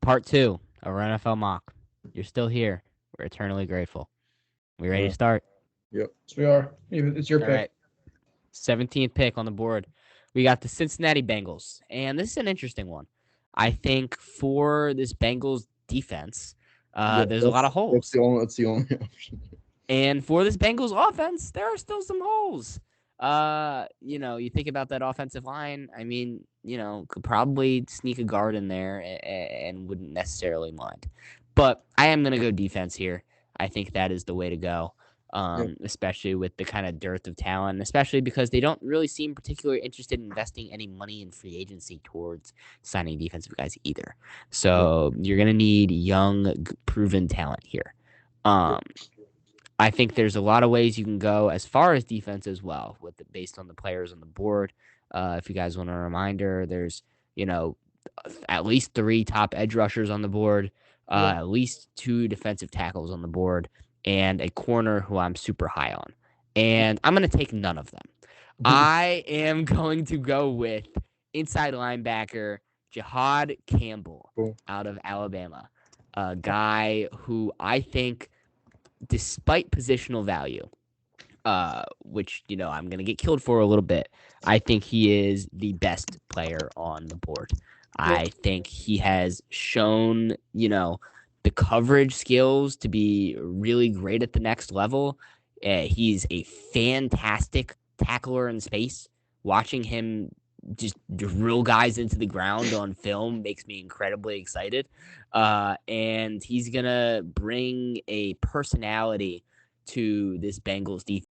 Part 2 of our NFL mock. You're still here. We're eternally grateful. We ready to start? Yep. Yes, we are. It's your All pick. right. 17th pick on the board. We got the Cincinnati Bengals. And this is an interesting one. I think for this Bengals defense, there's a lot of holes. That's the only option. And for this Bengals offense, there are still some holes. You think about that offensive line. I mean, could probably sneak a guard in there and wouldn't necessarily mind. But I am going to go defense here. I think that is the way to go, especially with the kind of dearth of talent, especially because they don't really seem particularly interested in investing any money in free agency towards signing defensive guys either. So you're going to need young, proven talent here. I think there's a lot of ways you can go as far as defense as well, based on the players on the board. If you guys want a reminder, there's at least 3 top edge rushers on the board, at least 2 defensive tackles on the board, and a corner who I'm super high on. And I'm going to take none of them. I am going to go with inside linebacker Jihad Campbell out of Alabama, a guy who I think, despite positional value, which, I'm going to get killed for a little bit, I think he is the best player on the board. I think he has shown, the coverage skills to be really great at the next level. He's a fantastic tackler in space. Watching him just drill guys into the ground on film makes me incredibly excited. And he's going to bring a personality to this Bengals defense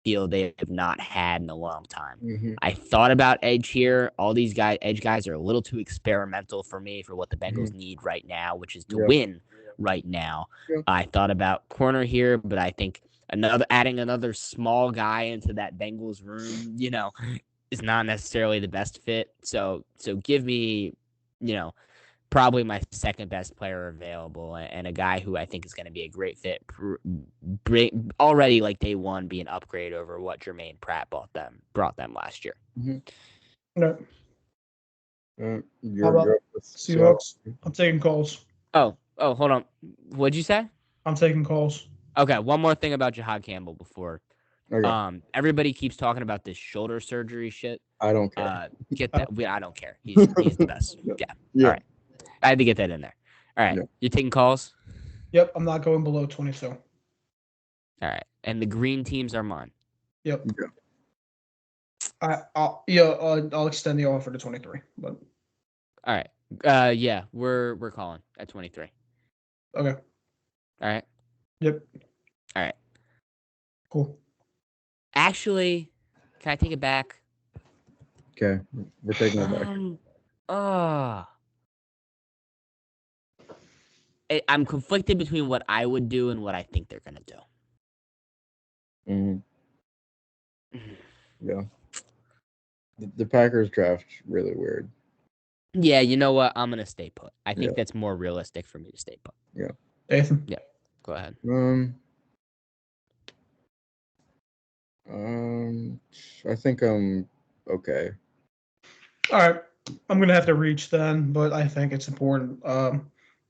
they have not had in a long time. Mm-hmm. I thought about edge here. All these edge guys are a little too experimental for me for what the Bengals need right now, which is to win right now. I thought about corner here, but I think adding another small guy into that Bengals room, is not necessarily the best fit. So give me, probably my second best player available and a guy who I think is going to be a great fit. Already, like day one, be an upgrade over what Jermaine Pratt brought them last year. Mm-hmm. No. How about Seahawks? I'm taking calls. Oh, hold on. What'd you say? I'm taking calls. Okay, one more thing about Jihad Campbell before. Okay. Everybody keeps talking about this shoulder surgery shit. I don't care. Get that. I don't care. He's the best. Yeah. All right. I had to get that in there. All right. You're taking calls? Yep. I'm not going below 22. All right. And the green teams are mine. Yep. I'll extend the offer to 23. But all right. We're calling at 23. Okay. All right. Yep. All right. Cool. Actually, can I take it back? Okay. We're taking it back. I'm conflicted between what I would do and what I think they're going to do. Yeah. The Packers draft really weird. Yeah, you know what? I'm going to stay put. I think that's more realistic for me to stay put. Yeah. Athan? Yeah. Go ahead. I think I'm okay. All right. I'm going to have to reach then, but I think it's important.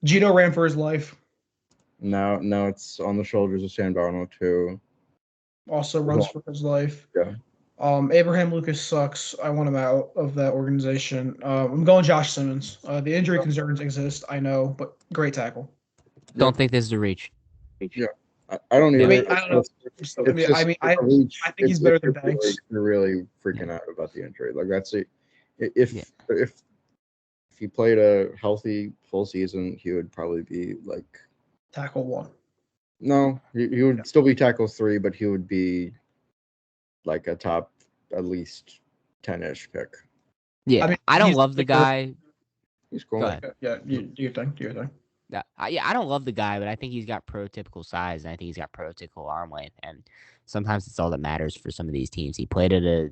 Gino ran for his life. Now it's on the shoulders of Sam Darnold too. Also runs for his life. Yeah. Abraham Lucas sucks. I want him out of that organization. I'm going Josh Simmons. The injury concerns exist, I know, but great tackle. Don't think this is a reach. Yeah. I don't even. I don't know. I think he's better than Banks. You're really freaking out about the injury. Like that's it. If he played a healthy full season, he would probably be like tackle 1. No, he would still be tackle 3, but he would be like a top at least 10-ish pick. Yeah, I don't love the guy. He's cool. Go ahead. Yeah, do your thing. Yeah, I don't love the guy, but I think he's got prototypical size, and I think he's got prototypical arm length, and sometimes it's all that matters for some of these teams. He played at a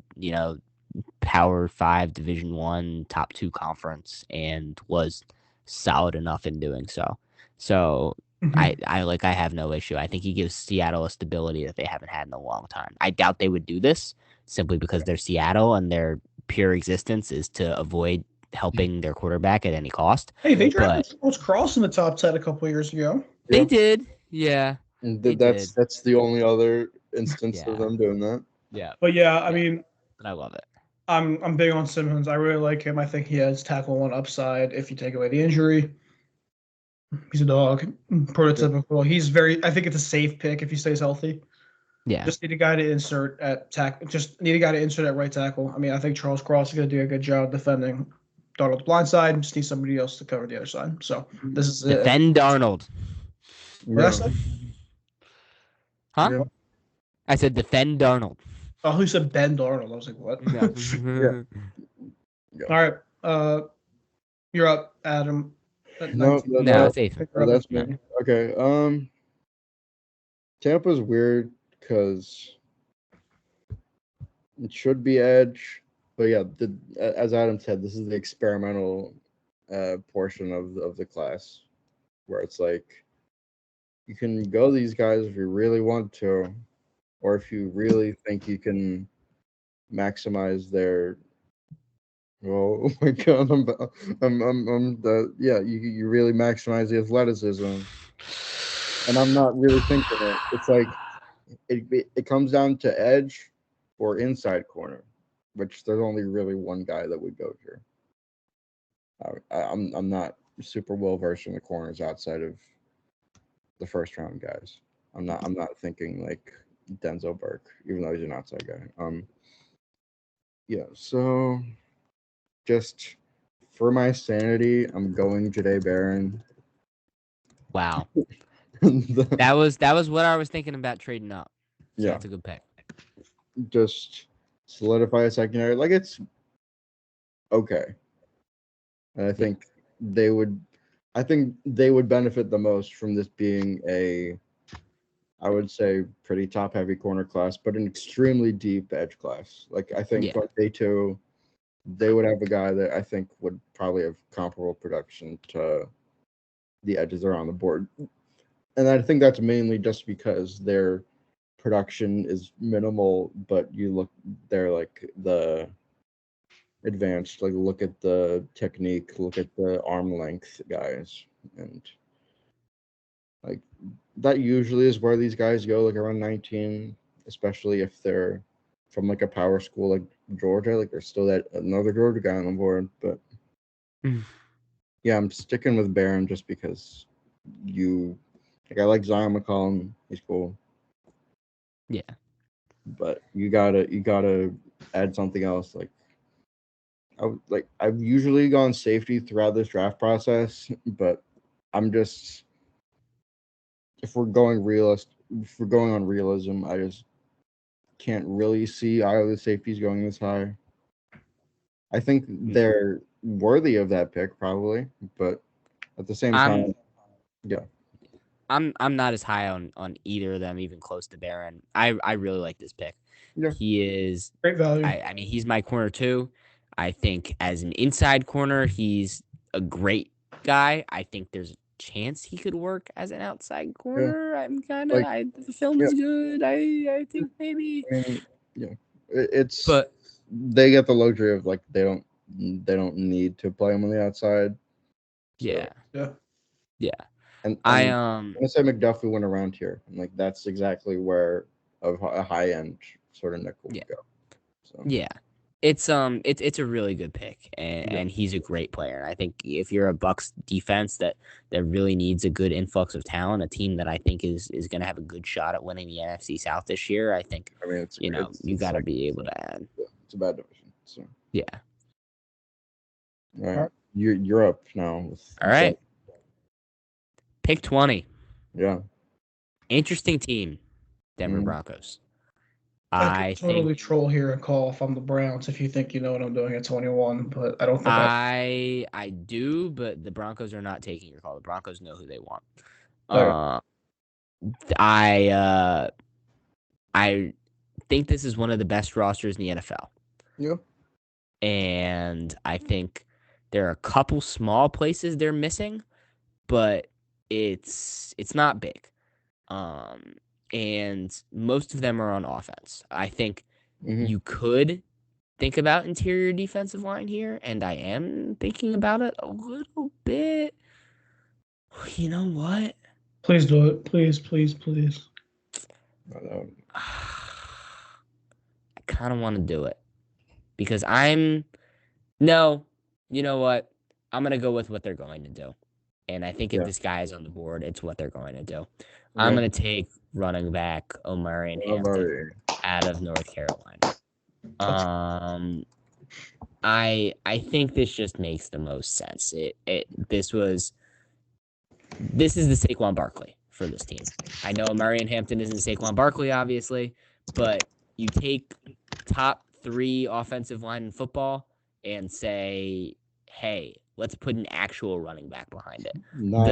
Power 5 Division 1 top 2 conference and was solid enough in doing so. So I have no issue. I think he gives Seattle a stability that they haven't had in a long time. I doubt they would do this simply because they're Seattle and their pure existence is to avoid helping their quarterback at any cost. Hey, they But drafted Charles Cross in the top 10 a couple of years ago. they Yeah. did, yeah. And They that's did. the only other instance of Yeah. them doing that. Yeah, But yeah, I Yeah. mean, but I love it. I'm big on Simmons. I really like him. I think he has tackle one upside if you take away the injury. He's a dog, prototypical. He's very. I think it's a safe pick if he stays healthy. Yeah, Just need a guy to insert at tackle. Just need a guy to insert at right tackle. I mean, I think Charles Cross is going to do a good job defending Darnold the blind side. Just need somebody else to cover the other side. So this is it. defend Darnold. What I said? Huh? Yeah. I said defend Darnold. Oh, who said Ben Darnold? I was like, what? Yeah. All right. You're up, Adam. At No, 19. No, it's Athan. You're up. that's me. Okay. Tampa's weird because it should be edge, but yeah, as Adam said, this is the experimental portion of the class where it's like you can go these guys if you really want to, or if you really think you can maximize their. Well, oh my God, I'm the yeah. You really maximize the athleticism, and I'm not really thinking it. It's like it comes down to edge or inside corner, which there's only really one guy that would go here. I'm not super well versed in the corners outside of the first round guys. I'm not thinking like Denzel Burke, even though he's an outside guy. Yeah. So just for my sanity, I'm going Jade Barron. Wow. That was what I was thinking about trading up. So Yeah. that's a good pick. Just solidify a secondary. Like it's okay. And I think they would benefit the most from this being I would say pretty top heavy corner class, but an extremely deep edge class. Like I think on day 2, they would have a guy that I think would probably have comparable production to the edges that are on the board. And I think that's mainly just because their production is minimal, but you look, they're like the advanced, like look at the technique, look at the arm length guys. And like that usually is where these guys go, like around 19, especially if they're from like a power school like Georgia. Like there's still that another Georgia guy on the board. But yeah, I'm sticking with Barron just because I like Zion McCollum. He's cool. Yeah. But you gotta add something else. I've usually gone safety throughout this draft process, but I'm just if we're going on realism, I just can't really see either of the safeties going this high. I think they're worthy of that pick probably, but at the same time, yeah. I'm not as high on either of them, even close to Barron. I really like this pick. Yeah. He is Great value. I mean, he's my corner too. I think as an inside corner, he's a great guy. I think there's a chance he could work as an outside corner. I'm kind of the film is good. I think maybe. I mean, yeah, But they get the luxury of like they don't need to play him on the outside. So. Yeah. And I'm gonna say McDuffie went around here. And like that's exactly where a high end sort of nickel would go. So. Yeah. It's a really good pick, and he's a great player. I think if you're a Bucs defense that really needs a good influx of talent, a team that I think is going to have a good shot at winning the NFC South this year, I think you got to be able to add. It's a bad division. So yeah. All right, you're up now. All right. Pick 20. Yeah. Interesting team, Denver Broncos. I could totally troll here and call if I'm the Browns if you think you know what I'm doing at 21, but I don't think I do, but the Broncos are not taking your call. The Broncos know who they want. I think this is one of the best rosters in the NFL. Yeah. And I think there are a couple small places they're missing, but it's not big. And most of them are on offense. I think you could think about interior defensive line here, and I am thinking about it a little bit. You know what? Please do it. Please, please, please. I kind of want to do it because no, you know what? I'm going to go with what they're going to do. And I think if this guy is on the board, it's what they're going to do. I'm going to take running back Omarion Hampton out of North Carolina. I think this just makes the most sense. This is the Saquon Barkley for this team. I know Omarion Hampton isn't Saquon Barkley, obviously, but you take top 3 offensive line in football and say, hey, let's put an actual running back behind it. Not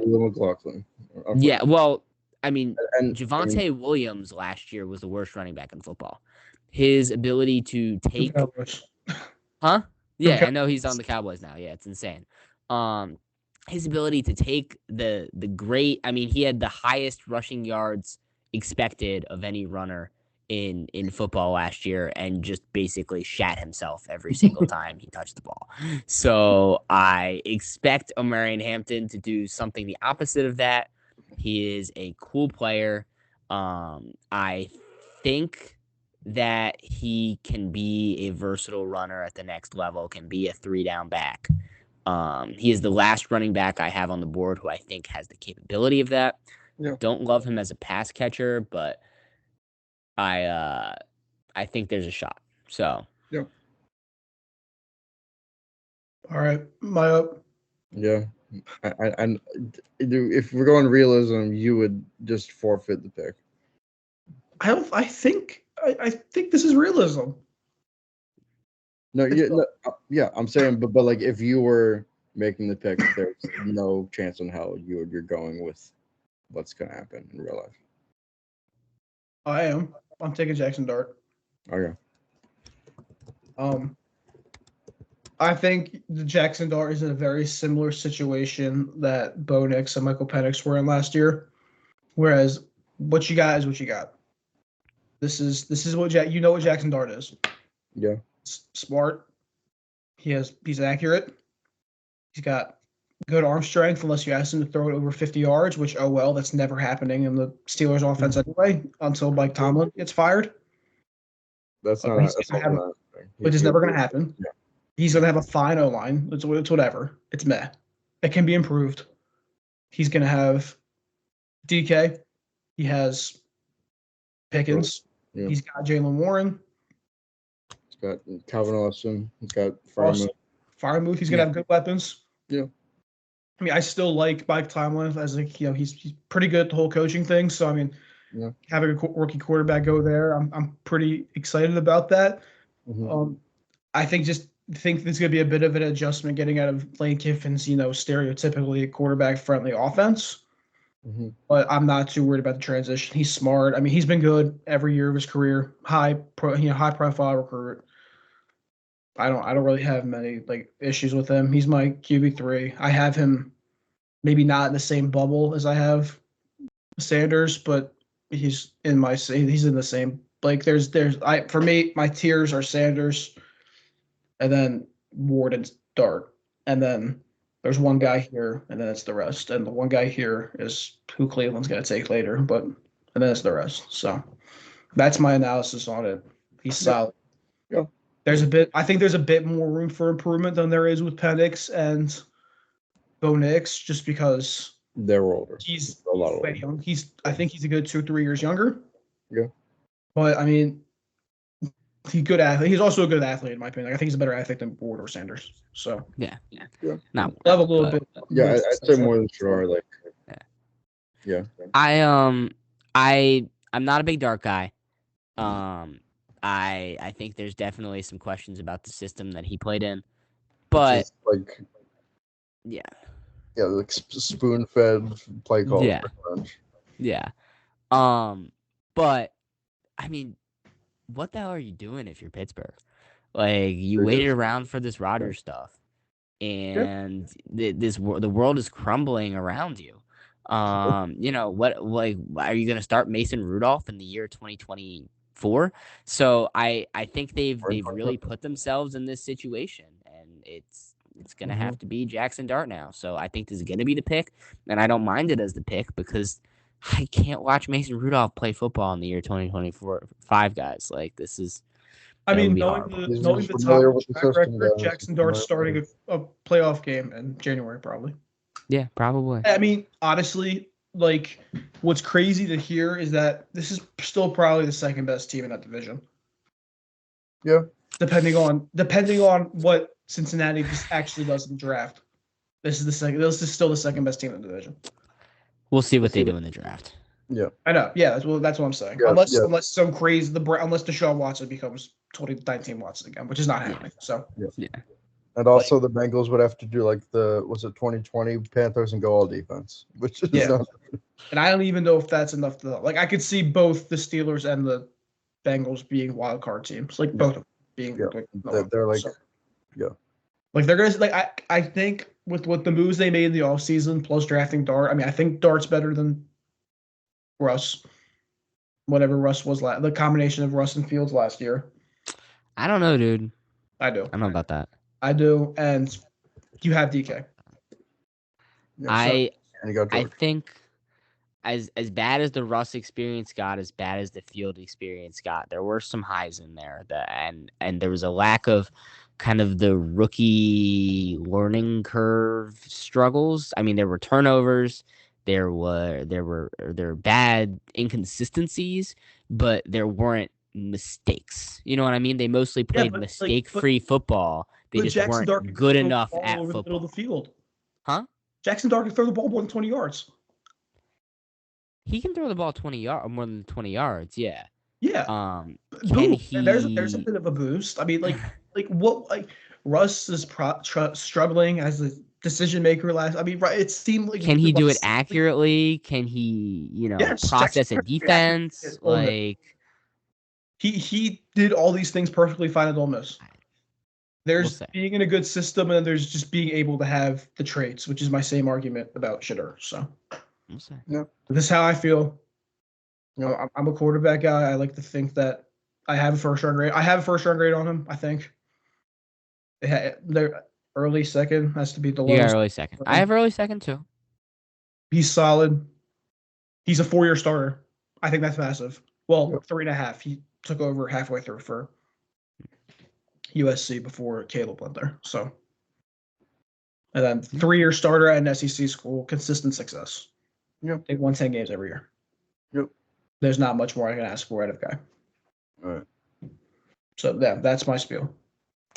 McLaughlin. Yeah, well, I mean, Javonte Williams last year was the worst running back in football. His ability to take... Huh? Yeah, I know he's on the Cowboys now. Yeah, it's insane. His ability to take the great... I mean, he had the highest rushing yards expected of any runner in football last year and just basically shat himself every single time he touched the ball. So I expect Omarion Hampton to do something the opposite of that. He is a cool player. I think that he can be a versatile runner at the next level, can be a 3-down back. He is the last running back I have on the board who I think has the capability of that. Yeah. Don't love him as a pass catcher, but I think there's a shot. So. Yep. All right, my up. Yeah. I if we're going realism, you would just forfeit the pick. I think this is realism. Yeah, I'm saying, but like if you were making the pick, there's no chance in hell you're going with what's gonna happen in real life. I am. I'm taking Jackson Dart. Okay. I think the Jackson Dart is in a very similar situation that Bo Nix and Michael Penix were in last year. Whereas what you got is what you got. This is what you know what Jackson Dart is. Yeah. Smart. He's accurate. He's got good arm strength unless you ask him to throw it over 50 yards, which that's never happening in the Steelers offense anyway until Mike Tomlin gets fired. That's not which is never going to happen. Yeah. He's going to have a fine O-line. It's whatever. It's meh. It can be improved. He's going to have DK. He has Pickens. Yeah. He's got Jalen Warren. He's got Calvin Austin. He's got Freiermuth. He's going to have good weapons. Yeah. I mean, I still like Mike Tomlin as he's pretty good at the whole coaching thing. So I mean, having a rookie quarterback go there, I'm pretty excited about that. Mm-hmm. I think there's going to be a bit of an adjustment getting out of Lane Kiffin's stereotypically quarterback friendly offense. Mm-hmm. But I'm not too worried about the transition. He's smart. I mean, he's been good every year of his career. High profile recruit. I don't really have many issues with him. He's my QB3. I have him maybe not in the same bubble as I have Sanders, but he's in the same for me, my tiers are Sanders and then Ward and Dart. And then there's one guy here and then it's the rest. And the one guy here is who Cleveland's gonna take later, and then it's the rest. So that's my analysis on it. He's solid. Yeah. I think there's a bit more room for improvement than there is with Penix and Bo Nix, just because they're older. He's a lot older. Young. I think he's a good 2-3 years younger. Yeah. But I mean, he's good athlete. He's also a good athlete in my opinion. I think he's a better athlete than Ward or Sanders. So yeah. Not a little bit. Yeah, I'd say more than Sherrard. Yeah. I'm not a big Dart guy. I think there's definitely some questions about the system that he played in, but yeah, spoon-fed play call. Yeah. But I mean, what the hell are you doing if you're Pittsburgh? You waited around for this Rodgers stuff, and the world is crumbling around you. What are you going to start Mason Rudolph in the year 2025 4. So I think they've really put themselves in this situation, and it's gonna have to be Jackson Dart now. So I think this is gonna be the pick, and I don't mind it as the pick because I can't watch Mason Rudolph play football in the year 2024-5, guys. Like this is. I mean, knowing knowing the top track record, Jackson Dart's starting a playoff game in January, probably. Yeah, probably. I mean, honestly, like, what's crazy to hear is that this is still probably the second best team in that division. Yeah. Depending on what Cincinnati actually does in the draft, this is still the second best team in the division. We'll see what they do in the draft. Yeah, I know. Yeah, that's what I'm saying. Yeah, unless some crazy unless Deshaun Watson becomes 2019 Watson again, which is not happening. So yeah. And also the Bengals would have to do like the 2020 Panthers and go all defense, which is not. And I don't even know if that's enough to like. I could see both the Steelers and the Bengals being wild card teams, like both of them being. Yeah. They're like, like they're gonna like. I think with the moves they made in the offseason plus drafting Dart. I mean, I think Dart's better than Russ. Whatever Russ was the combination of Russ and Fields last year. I don't know, dude. I do. I don't know about that. I do, and you have DK. I think as bad as the Russ experience got, as bad as the Field experience got, there were some highs in there. And there was a lack of kind of the rookie learning curve struggles. I mean, there were turnovers, there were bad inconsistencies, but there weren't mistakes. You know what I mean? They mostly played mistake-free football. They just weren't good enough at football. The middle of the field. Huh? Jackson Dart can throw the ball more than 20 yards. He can throw the ball 20 yards, more than 20 yards. Yeah. Yeah. There's a bit of a boost. I mean, Russ is struggling as a decision maker last. I mean, it seemed like. Can he do it accurately? Can he, process a defense? He did all these things perfectly fine at Ole Miss. There's being in a good system, and there's just being able to have the traits, which is my same argument about Shitter. So, yeah, this is how I feel. I'm a quarterback guy. I like to think that I have a first round grade. I have a first round grade on him. I think. They're early second has to be the lowest. You got early second. I have early second too. He's solid. He's a 4-year starter. I think that's massive. Well, 3.5. He took over halfway through for USC before Caleb went there. So, and then 3-year starter at an SEC school, consistent success. Yep. They won 10 games every year. Yep. There's not much more I can ask for out of a guy. All right. So that's my spiel.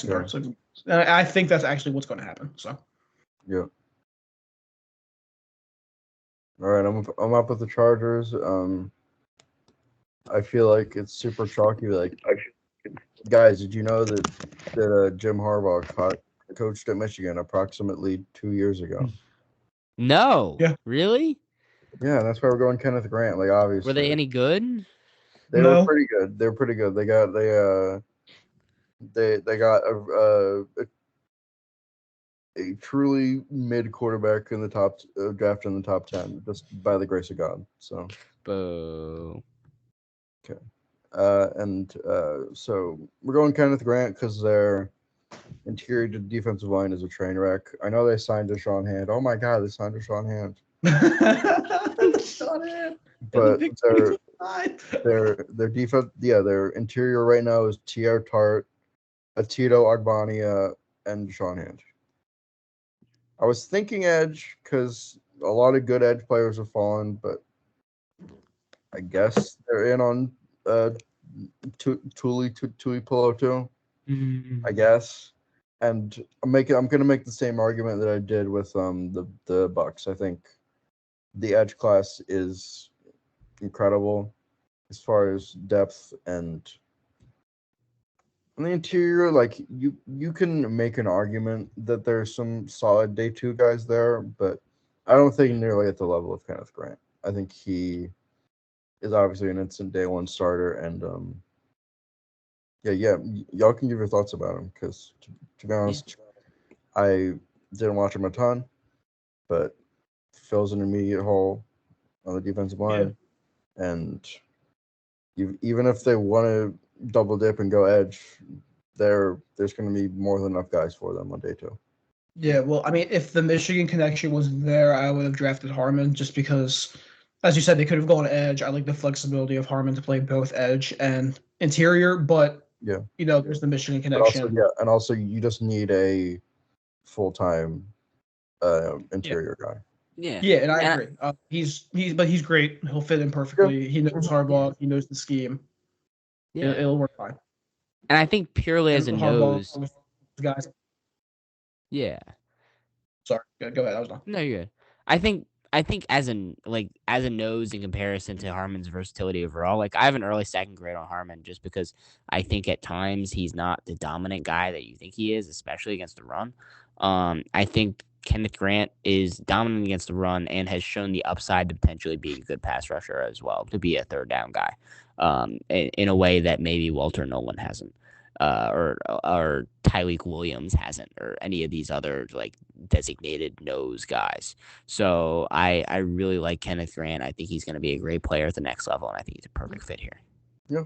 Yeah. So, I think that's actually what's going to happen. So. Yeah. All right, I'm up with the Chargers. I feel like it's super chalky. Like, guys, did you know that Jim Harbaugh coached at Michigan approximately 2 years ago? No. Yeah. Really? Yeah, that's why we're going Kenneth Grant. Like, obviously. Were they any good? They were pretty good. They were pretty good. They got a truly mid quarterback in the top draft in the top 10, just by the grace of God. So. Boo. Okay. So we're going Kenneth Grant because their interior defensive line is a train wreck. I know they signed Deshaun Hand. Oh my God, they signed Deshaun Hand. Deshaun Hand. But their defense, their interior right now is T.R. Tart, Tito Agbania, and Deshaun Hand. I was thinking edge because a lot of good edge players have fallen, but I guess they're in on Tuli Polo too. I guess, and I'm gonna make the same argument that I did with the Bucks. I think the edge class is incredible as far as depth and on the interior. Like you can make an argument that there's some solid day 2 guys there, but I don't think nearly at the level of Kenneth Grant. I think he is obviously an instant day 1 starter, and y'all can give your thoughts about him because to be honest, I didn't watch him a ton, but fills an immediate hole on the defensive line, and even if they want to double dip and go edge, there's going to be more than enough guys for them on day 2. Yeah, well, I mean, if the Michigan connection wasn't there, I would have drafted Harmon just because, as you said, they could have gone edge. I like the flexibility of Harmon to play both edge and interior, but Yeah, there's the Michigan but also connection. and also you just need a full-time interior guy. Yeah, and I agree. He's great. He'll fit in perfectly. He knows Harbaugh. He knows the scheme. Yeah. It'll work fine. And I think purely as a nose. Guys. Yeah. Sorry, go ahead. I was done. No, you're good. I think as a nose in comparison to Harmon's versatility overall, like I have an early second grade on Harmon just because I think at times he's not the dominant guy that you think he is, especially against the run. I think Kenneth Grant is dominant against the run and has shown the upside to potentially be a good pass rusher as well, to be a third down guy, in a way that maybe Walter Nolan hasn't. Or Tyreek Williams hasn't, or any of these other like designated nose guys. So I really like Kenneth Grant. I think he's going to be a great player at the next level, and I think he's a perfect fit here. Yeah.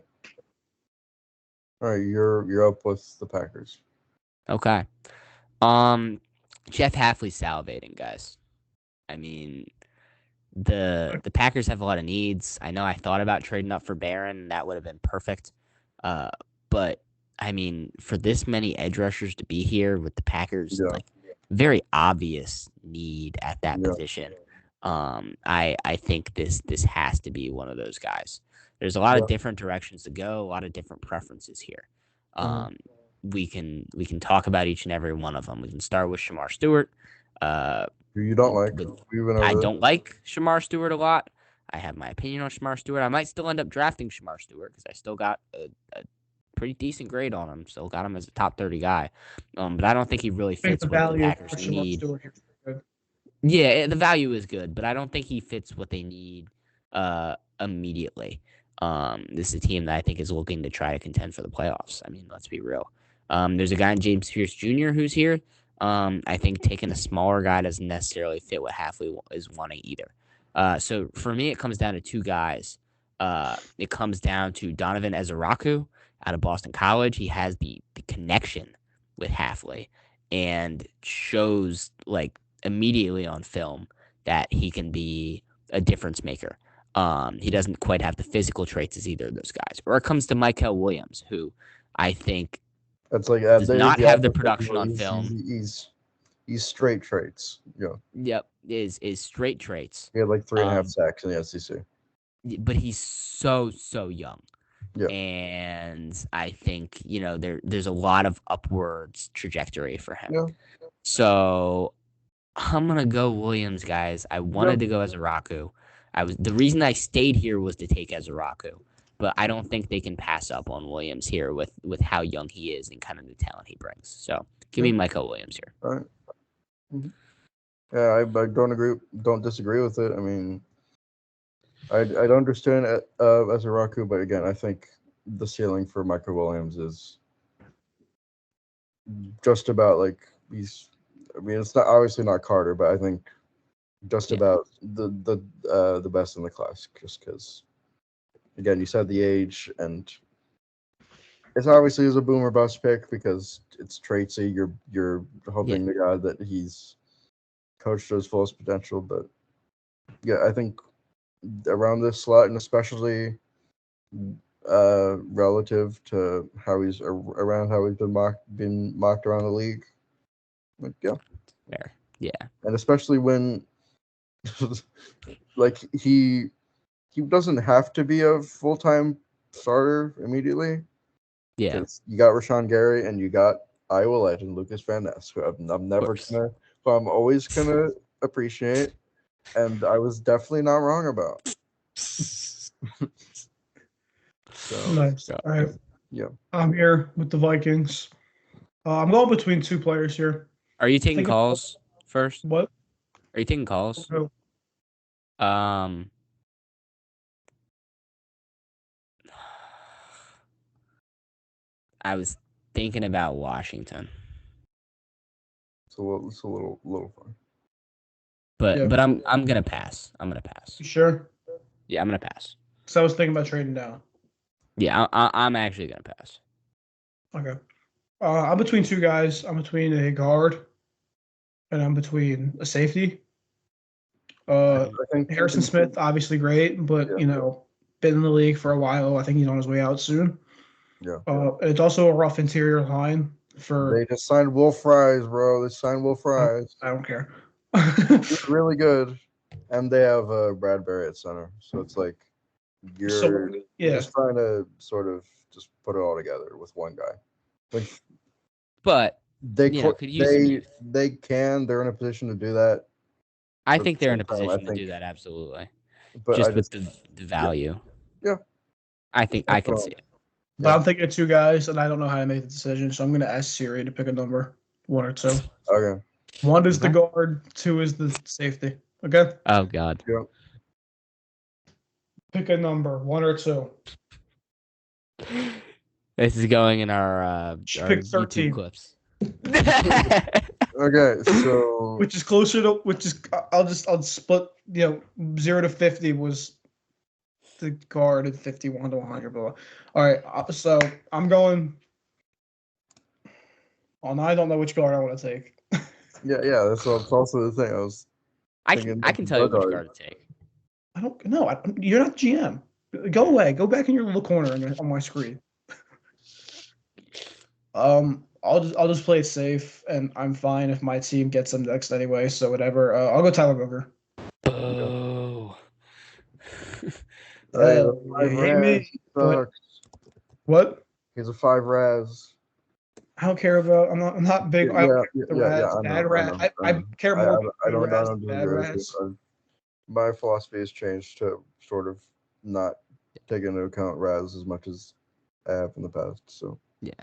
All right, you're up with the Packers. Okay. Jeff Hafley's salivating, guys. I mean, the Packers have a lot of needs. I know I thought about trading up for Barron. That would have been perfect. But I mean, for this many edge rushers to be here with the Packers, like very obvious need at that position. I think this has to be one of those guys. There's a lot of different directions to go, a lot of different preferences here. We can talk about each and every one of them. We can start with Shamar Stewart. Who you don't like? I don't like Shamar Stewart a lot. I have my opinion on Shamar Stewart. I might still end up drafting Shamar Stewart because I still got a pretty decent grade on him. Still got him as a top 30 guy. But I don't think he really fits what the Packers need. Yeah, the value is good, but I don't think he fits what they need immediately. This is a team that I think is looking to try to contend for the playoffs. I mean, let's be real. There's a guy in James Pierce Jr. who's here. I think taking a smaller guy doesn't necessarily fit what Hafley is wanting either. So for me, it comes down to two guys. It comes down to Donovan Ezeraku out of Boston College. He has the connection with Hafley and shows like immediately on film that he can be a difference maker. He doesn't quite have the physical traits as either of those guys. Or it comes to Michael Williams, who I think that's like does not have the production on film. He's straight traits. Yeah. Yep, is straight traits. He had like 3.5 sacks in the SEC. But he's so young. Yeah. And I think, there's a lot of upwards trajectory for him. Yeah. So I'm going to go Williams, guys. I wanted to go Ezeraku. The reason I stayed here was to take Ezeraku. But I don't think they can pass up on Williams here with how young he is and kind of the talent he brings. So give me Michael Williams here. All right. Mm-hmm. Yeah, I don't disagree with it. I mean, I don't understand Ezeraku, but again, I think the ceiling for Michael Williams is just about like it's not obviously not Carter, but I think just about the best in the class, just because. Again, you said the age, and it's obviously a boomer bust pick because it's traitsy. You're hoping to God that he's coached to his fullest potential, but yeah, I think around this slot, and especially relative to how he's been mocked around the league, like, fair, yeah, and especially when like he doesn't have to be a full-time starter immediately. Yeah. You got Rashawn Gary and you got Iowa legend Lucas Van Ness, who I'm always gonna appreciate, and I was definitely not wrong about. So nice. All right. Yeah. I'm here with the Vikings. I'm going between two players here. Are you taking calls first? What? Are you taking calls? No. I was thinking about Washington. It's a little fun. But I'm gonna pass. I'm gonna pass. You sure? Yeah, I'm gonna pass. Because I was thinking about trading down. Yeah, I'm actually gonna pass. Okay. I'm between two guys. I'm between a guard and I'm between a safety. I think Harrison Smith, obviously great, but been in the league for a while. I think he's on his way out soon. Yeah. It's also a rough interior line for. They just signed Will Fries, bro. They signed Will Fries. I don't care. He's really good, and they have Bradbury at center. So it's like you're just trying to sort of just put it all together with one guy. Like, but they could use they can. They're in a position to do that. I think they're in a position to do that, absolutely. But just with the value. Yeah. I think I can see it. But I'm thinking of two guys, and I don't know how to make the decision, so I'm going to ask Siri to pick a number, one or two. Okay. One is the guard, two is the safety. Okay? Oh, God. Yeah. Pick a number, one or two. This is going in our pick 13 YouTube clips. Okay, so which is closer to I'll split 0 to 50 was the guard and 51 to 100 below. All right, so I'm going. Oh, now I don't know which guard I want to take. yeah, that's also the thing. I can tell you which guard to take. I don't know. You're not GM. Go away. Go back in your little corner on my screen. I'll just play it safe, and I'm fine if my team gets them next anyway. So whatever. I'll go Tyler Booker. Oh. Hate me. What? He's a 5 Raz. I don't care about. I'm not big. I don't care about the bad Raz. I care more about I don't Raz than bad Raz. My philosophy has changed to sort of not take into account Raz as much as I have in the past. So yeah.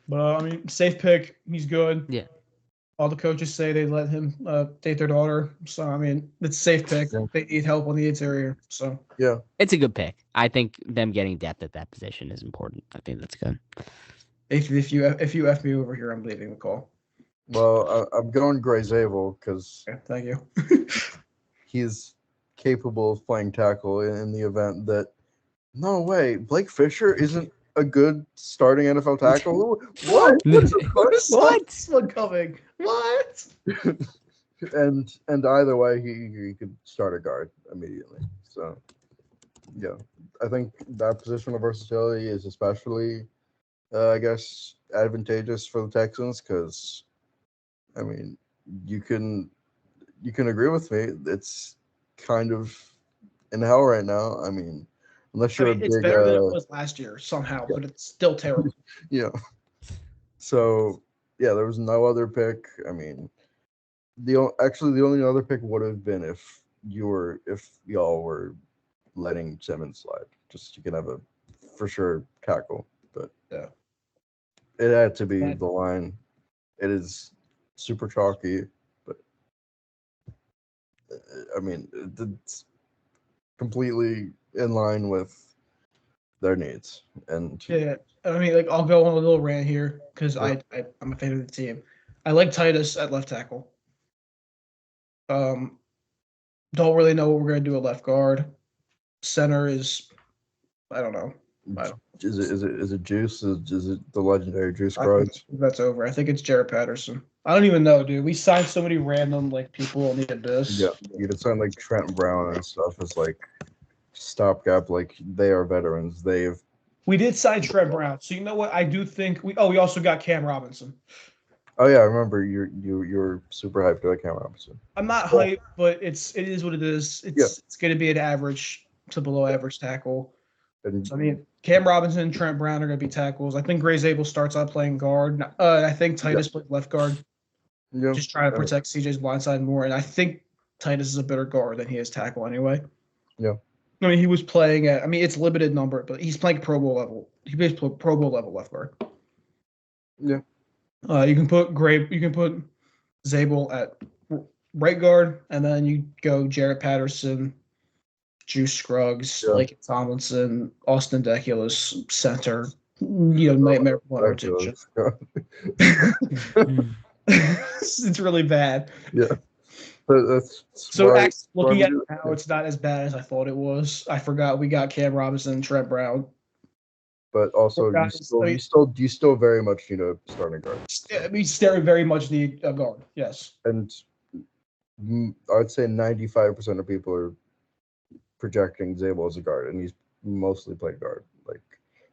But I mean, safe pick. He's good. Yeah. All the coaches say they let him date their daughter. So I mean, it's a safe pick. Yeah. They need help on the interior. So yeah, it's a good pick. I think them getting depth at that position is important. I think that's good. If you F me over here, I'm leaving the call. Well, I'm going Gray Zabel because thank you. He's capable of playing tackle in the event that. No way, Blake Fisher isn't a good starting NFL tackle. What? What's one coming? What? and either way, he could start a guard immediately. So, yeah, I think that positional versatility is especially, I guess, advantageous for the Texans because, I mean, you can agree with me. It's kind of in hell right now. I mean. Unless you're it's better than it was last year somehow, but it's still terrible. Yeah. So yeah, there was no other pick. I mean, the only other pick would have been if y'all were letting Simmons slide, just you can have a for sure tackle. But yeah, it had to be the line. It is super chalky, but I mean, it's completely in line with their needs. And yeah, I mean, like I'll go on a little rant here because I'm a fan of the team. I like Titus at left tackle. Don't really know what we're gonna do at left guard. Center is, I don't know. Is it Juice? Is it the legendary Juice Scruggs? That's over. I think it's Jared Patterson. I don't even know, dude. We signed so many random people on the abyss. Yeah, you could sign Trent Brown and stuff as stopgap. They are veterans. We did sign Trent Brown. So you know what? I do think we also got Cam Robinson. Oh yeah, I remember you're super hyped about Cam Robinson. I'm not hyped, but it is what it is. It's going to be an average to below average tackle. So, I mean, Cam Robinson and Trent Brown are going to be tackles. I think Gray Zabel starts out playing guard. I think Titus plays left guard. Yeah. Just trying to protect CJ's blindside more. And I think Titus is a better guard than he is tackle anyway. Yeah. I mean, he was playing at, it's limited number, but he's playing Pro Bowl level. He plays Pro Bowl level left guard. Yeah. You can put Zabel at right guard, and then you go Jared Patterson, Juice Scruggs, Lake Tomlinson, Austin Deculus, center. Nightmare one rotation. It's really bad. Yeah. So looking at it now, it's not as bad as I thought it was. I forgot we got Cam Robinson and Trent Brown. but also Guys, you still very much need a starting guard. We still very much need a guard. Yes, and I'd say 95% of people are projecting Zabel as a guard, and he's mostly played guard. Like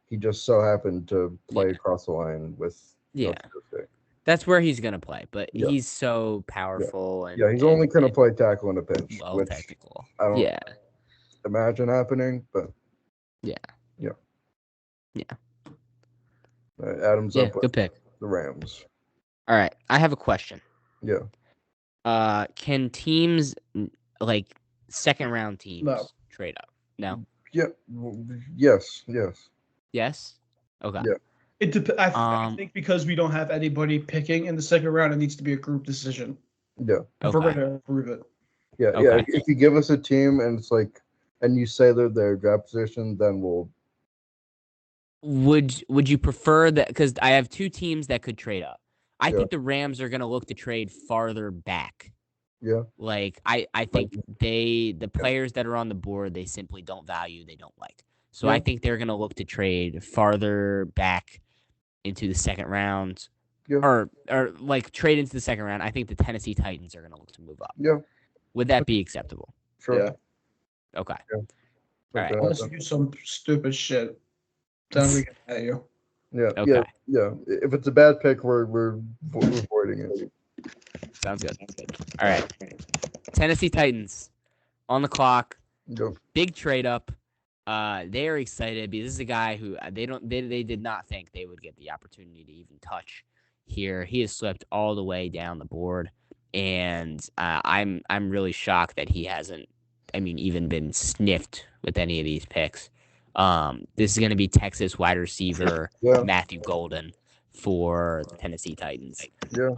he just so happened to play across the line with. That's where he's gonna play, but he's so powerful and he's only gonna play tackle in a pinch. Well, technical. I don't imagine happening, but yeah. Adam's up with good pick. The Rams. All right, I have a question. Yeah. Can teams like second round teams trade up? No. Yeah. Yes. Yes. Okay. Yeah. I think because we don't have anybody picking in the second round, it needs to be a group decision. Yeah. If we're gonna approve it. Yeah. Okay. Yeah. If you give us a team and it's like, and you say they're their draft position, then we'll. Would you prefer that? Because I have two teams that could trade up. I think the Rams are going to look to trade farther back. Yeah. Like I think the players that are on the board, they simply don't value, they don't like. So I think they're going to look to trade farther back into the second round, or like trade into the second round. I think the Tennessee Titans are going to look to move up. Yeah. Would that be acceptable? Sure. Yeah. Okay. Yeah. All right. Unless you do some stupid shit, then we get at you. Yeah. Okay. Yeah. If it's a bad pick, we're avoiding it. Sounds good. All right. Tennessee Titans on the clock. Go. Big trade up. They are excited because this is a guy who they did not think they would get the opportunity to even touch here. He has slipped all the way down the board, and I'm really shocked that he hasn't, even been sniffed with any of these picks. This is going to be Texas wide receiver Matthew Golden for the Tennessee Titans. Yeah.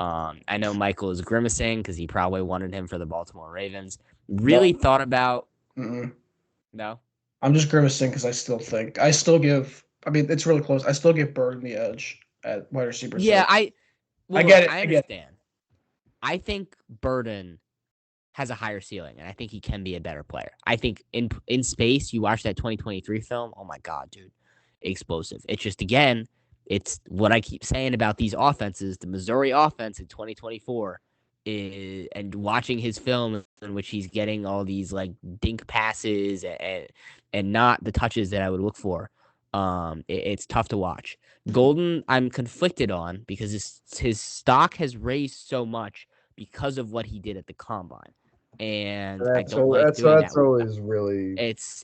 I know Michael is grimacing because he probably wanted him for the Baltimore Ravens. Really thought about. No. I'm just grimacing because I still give. It's really close. I still give Bird the edge at wide receiver. Yeah, I get it. I understand. I think Burden has a higher ceiling, and I think he can be a better player. I think in space, you watch that 2023 film, oh my God, dude, explosive. It's just, again, it's what I keep saying about these offenses. The Missouri offense in 2024 and watching his film in which he's getting all these like dink passes and not the touches that I would look for. It's tough to watch. Golden, I'm conflicted on because his stock has raised so much because of what he did at the combine. And I don't like doing that. That's always really. It's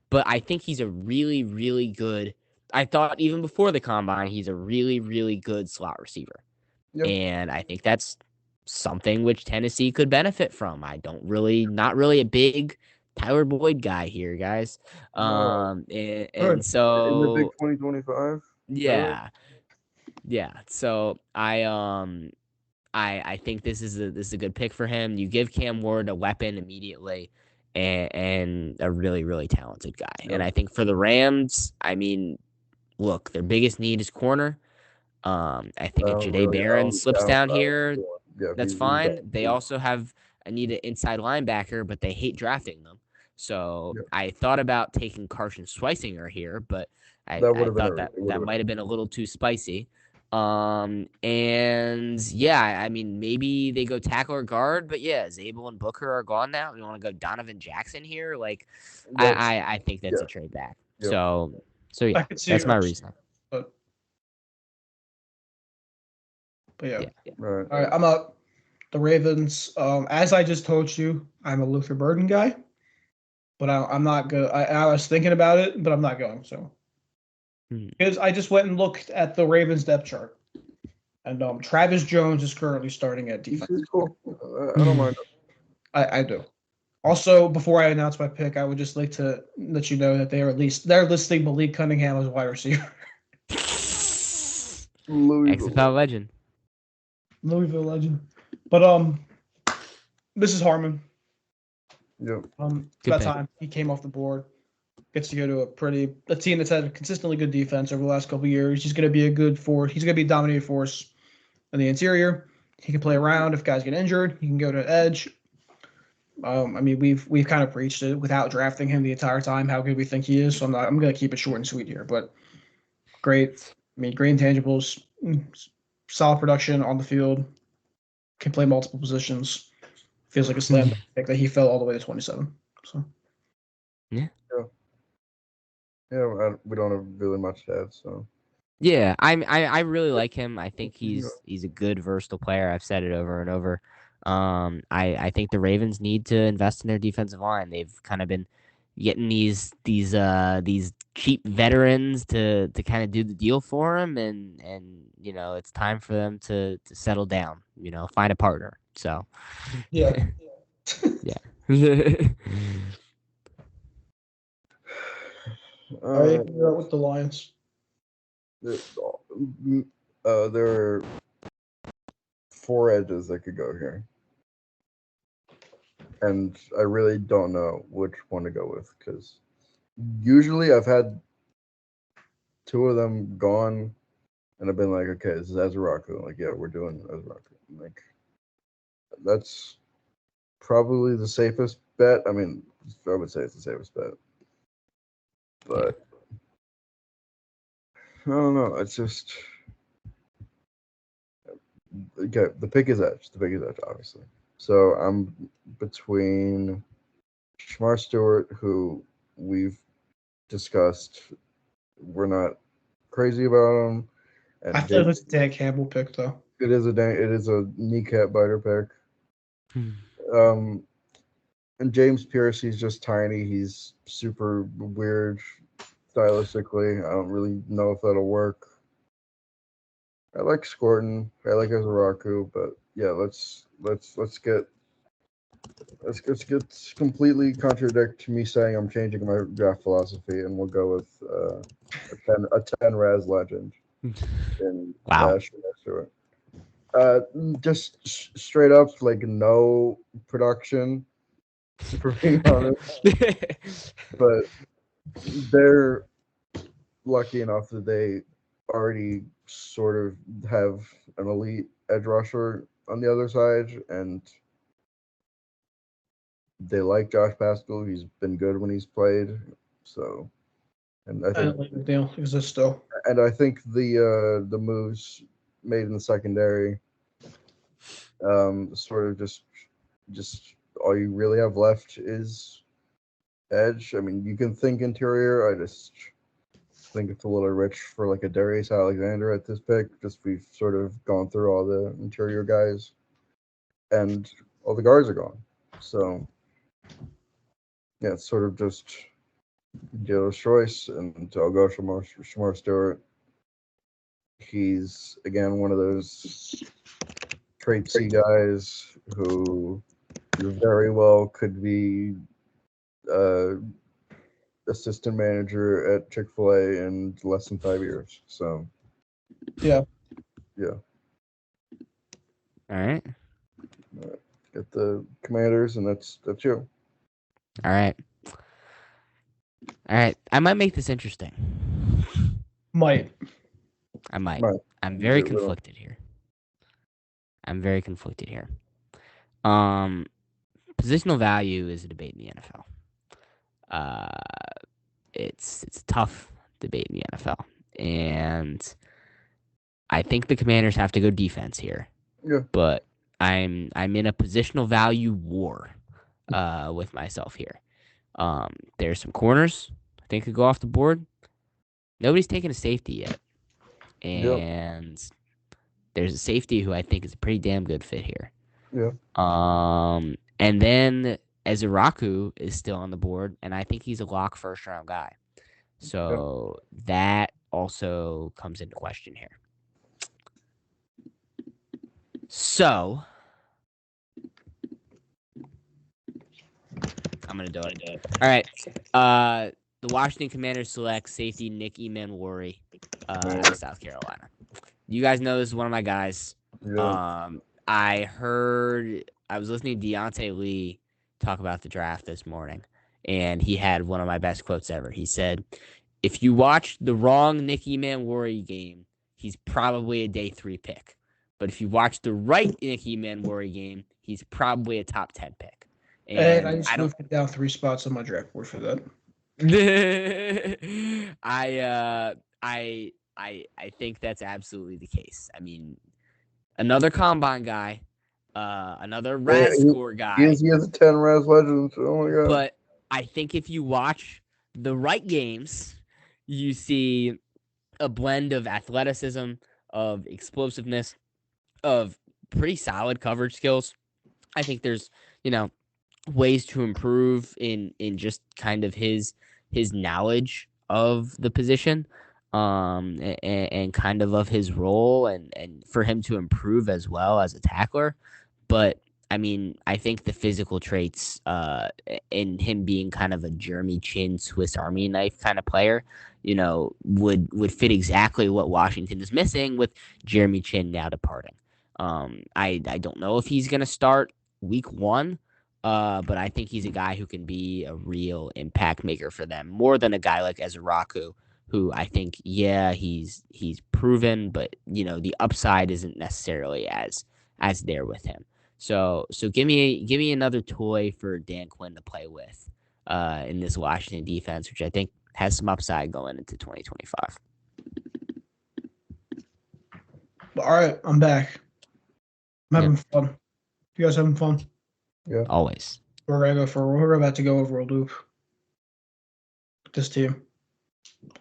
but I think he's a really, really good. I thought even before the combine, he's a really, really good slot receiver, and I think that's something which Tennessee could benefit from. Not really a big Tyler Boyd guy here, guys. And so in the big 2025. Yeah. So I think this is a good pick for him. You give Cam Ward a weapon immediately, and a really, really talented guy. Yep. And I think for the Rams, look, their biggest need is corner. I think if Jahdae Barron slips down here, that's fine. They also have a need an inside linebacker, but they hate drafting them. So I thought about taking Carson Schweisinger here, but I thought that might have been a little too spicy. Maybe they go tackle or guard, but Zabel and Booker are gone now. We want to go Donovan Jackson here. Like, I think that's a trade back. Yep. So that's my reason. But Right. All right, I'm up. The Ravens. As I just told you, I'm a Luther Burden guy, but I'm not good. I was thinking about it, but I'm not going. So. Because I just went and looked at the Ravens depth chart, and Travis Jones is currently starting at defense. He's cool. I don't mind. I do. Also, before I announce my pick, I would just like to let you know that they're listing Malik Cunningham as a wide receiver. Ex-Pal legend. Louisville legend. But Mrs. Harmon. Yep. It's about time he came off the board. Gets to go to a team that's had a consistently good defense over the last couple of years. He's going to be a good force. He's going to be a dominating force in the interior. He can play around if guys get injured. He can go to edge. We've kind of preached it without drafting him the entire time how good we think he is. So I'm going to keep it short and sweet here. But great. I mean, great intangibles, solid production on the field, can play multiple positions. Feels like a slam dunk that he fell all the way to 27. So Yeah. Yeah, we don't have really much to add. So Yeah, I really like him. I think he's a good versatile player. I've said it over and over. I think the Ravens need to invest in their defensive line. They've kind of been getting these cheap veterans to kind of do the deal for him, and it's time for them to settle down. Find a partner. So yeah. yeah. All right, you're out with the Lions. There are 4 edges that could go here. And I really don't know which one to go with because usually I've had 2 of them gone and I've been like, okay, this is Azaraku. Like, yeah, we're doing Azaraku. Like, that's probably the safest bet. I mean, I would say it's the safest bet. But I don't know. It's just okay. The pick is edge. The pick is edge, obviously. So I'm between Shamar Stewart, who we've discussed. We're not crazy about him. And I feel like it's a Dan Campbell pick, though. It is a kneecap biter pick. And James Pierce, he's just tiny. He's super weird stylistically. I don't really know if that'll work. I like Scorton. I like Azaraku, but yeah, let's completely contradict me saying I'm changing my draft philosophy, and we'll go with a 10 Raz legend. Wow. Just straight up, like, no production, for being honest. But they're lucky enough that they already sort of have an elite edge rusher on the other side, and they like Josh Pascal. He's been good when he's played. So, and I think McNeil exists still. And I think the moves made in the secondary, sort of just all you really have left is edge. I mean, you can think interior. I just think it's a little rich for like a Darius Alexander at this pick. Just we've sort of gone through all the interior guys, and all the guards are gone. So yeah, it's sort of just dealer's choice, and I'll go Shamar Stewart. He's again one of those trait C guys who very well could be assistant manager at Chick-fil-A in less than 5 years. So yeah. All right. Get the Commanders, and that's you. All right. I might make this interesting. I might. I'm very conflicted here. Positional value is a debate in the NFL. It's a tough debate in the NFL, and I think the Commanders have to go defense here. Yeah. But I'm in a positional value war with myself here. There's some corners I think could go off the board. Nobody's taken a safety yet. And there's a safety who I think is a pretty damn good fit here. Yeah. And then Azaraku is still on the board, and I think he's a lock first-round guy. So that also comes into question here. So I'm going to do it. All right. The Washington Commanders select safety Nick Emanwari out of South Carolina. You guys know this is one of my guys. Yeah. I was listening to Deontay Lee talk about the draft this morning, and he had one of my best quotes ever. He said, if you watch the wrong Nick Emanwari game, he's probably a day 3 pick. But if you watch the right Nick Emanwari game, he's probably a top 10 pick. And I just moved it down 3 spots on my draft board for that. I think that's absolutely the case. I mean, another combine guy, another Raz score guy. He has a 10 Raz legends. Oh my god! But I think if you watch the right games, you see a blend of athleticism, of explosiveness, of pretty solid coverage skills. I think there's, ways to improve in just kind of his knowledge of the position, and kind of his role, and for him to improve as well as a tackler. But I mean, I think the physical traits, in him being kind of a Jeremy Chin Swiss Army knife kind of player, would fit exactly what Washington is missing with Jeremy Chin now departing. I don't know if he's gonna start week 1. But I think he's a guy who can be a real impact maker for them, more than a guy like Ezraku, who I think, he's proven, but the upside isn't necessarily as there with him. So give me another toy for Dan Quinn to play with, in this Washington defense, which I think has some upside going into 2025. All right, I'm back. I'm having fun. You guys having fun? Yeah. Always. We're about to go over a loop with this team.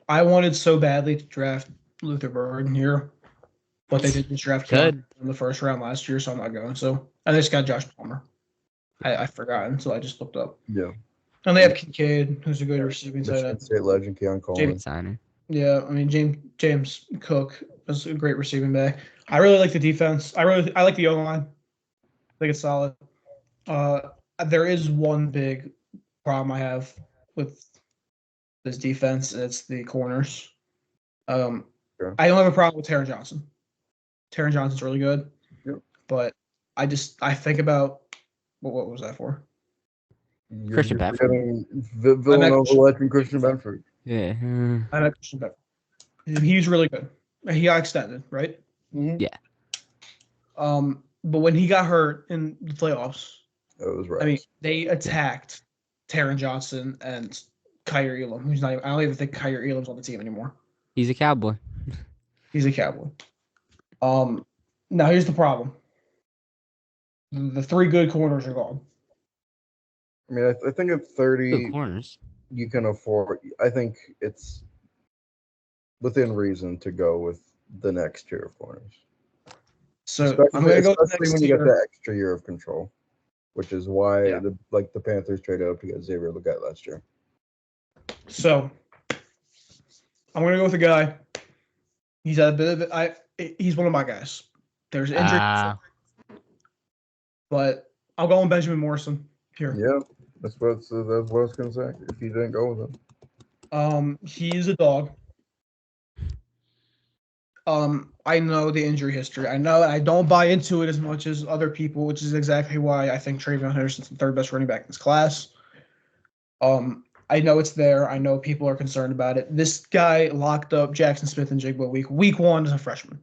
I wanted so badly to draft Luther Burden here, but they didn't draft him in the first round last year, so I'm not going. So I just got Josh Palmer. I forgot until I just looked up. Yeah. And they have Kincaid, who's a good receiving tight end. State legend, Keon Coleman. Yeah, I mean James Cook is a great receiving back. I really like the defense. I like the O-line. I think it's solid. There is one big problem I have with this defense, and it's the corners. Sure. I don't have a problem with Taron Johnson. Taron Johnson's really good. Yep. But I think about what was that for? Christian Benford. Villanova legend Christian Benford. Yeah. I met Christian Benford. He was really good. He got extended, right? Mm-hmm. Yeah. But when he got hurt in the playoffs, that was right. I mean, they attacked Taron Johnson and Kyer Elam, who's not even, I don't even think Kyer Elam's on the team anymore. He's a Cowboy. He's a Cowboy. Now here's the problem. The 3 good corners are gone. I mean, I think at 30 good corners, you can afford. I think it's within reason to go with the next tier of corners. So I'm going to go with the next when you tier. get that extra year of control, which is why the Panthers traded up to get Xavier Legette last year. So I'm going to go with a guy. He's had a bit of it. He's one of my guys. There's injuries, but I'll go with Benjamin Morrison here. Yeah, that's what I was going to say. If you didn't go with him, he's a dog. I know the injury history. I know I don't buy into it as much as other people, which is exactly why I think Travion Henderson's the 3rd best running back in this class. I know it's there. I know people are concerned about it. This guy locked up Jackson Smith and Jigba week 1 as a freshman.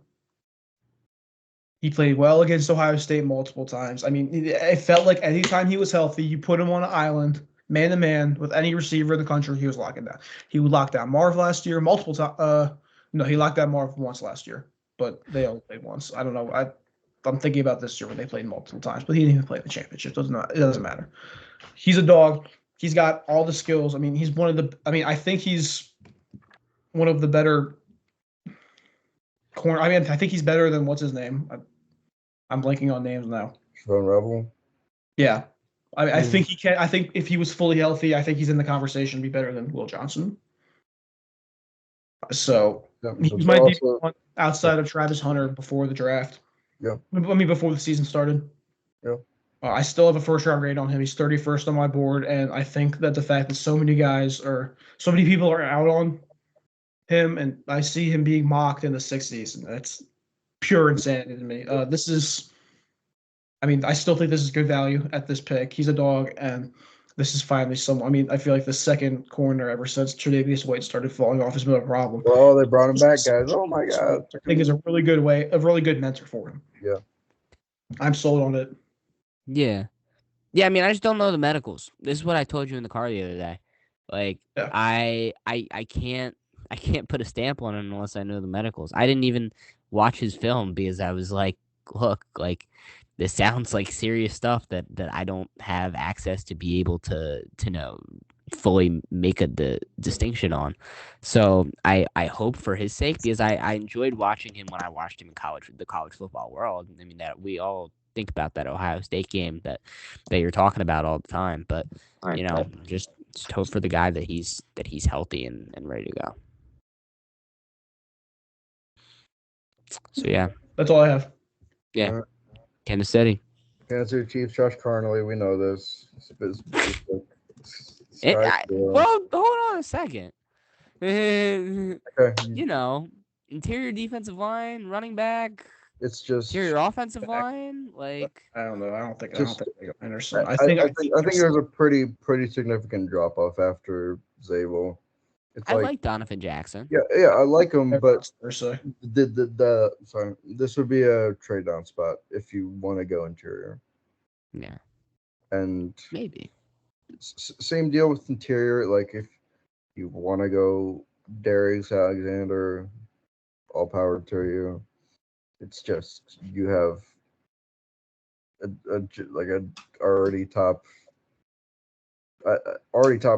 He played well against Ohio State multiple times. I mean, it felt like anytime he was healthy, you put him on an island, man-to-man, with any receiver in the country, he was locking down. He would lock down Marv last year multiple times. No, he locked down Marv once last year, but they only played once. I don't know. I'm thinking about this year when they played multiple times, but he didn't even play the championship. It doesn't matter. He's a dog. He's got all the skills. I mean, he's one of the – I mean, I think he's one of the better corner – I mean, I think he's better than – what's his name? I'm blanking on names now. Sean Rebel? Yeah. I think he can – I think if he was fully healthy, I think he's in the conversation to be better than Will Johnson. So he might be one outside of Travis Hunter before the draft. Yeah. I mean, before the season started. Yeah. I still have a first-round grade on him. He's 31st on my board, and I think that the fact that so many people are out on him, and I see him being mocked in the 60s, and that's pure insanity to me. I still think this is good value at this pick. He's a dog, and this is finally someone. I mean, I feel like the second corner ever since Tre'Davious White started falling off has been a problem. Oh, they brought him back, guys. Oh, my God. I think is a really good mentor for him. Yeah. I'm sold on it. Yeah. Yeah, I mean, I just don't know the medicals. This is what I told you in the car the other day. Like, I can't put a stamp on it unless I know the medicals. I didn't even watch his film because I was like, look, like this sounds like serious stuff that I don't have access to be able to know fully make the distinction on. So I hope for his sake, because I enjoyed watching him when I watched him in the college football world. I mean, that we all think about that Ohio State game that you're talking about all the time. But just hope for the guy that he's healthy and ready to go. So yeah, that's all I have. Yeah, Kansas City. Kansas City Chiefs, Josh Carnley. We know this. Well, hold on a second. Okay. Interior defensive line, running back. It's just interior offensive line. Like I don't know. I don't think Anderson. I think there's a pretty significant drop off after Zabel. I like Donovan Jackson. Yeah, I like him, but sorry, this would be a trade down spot if you want to go interior. Yeah, and maybe same deal with interior. Like if you want to go Darius Alexander, all power to you. It's just you have a already top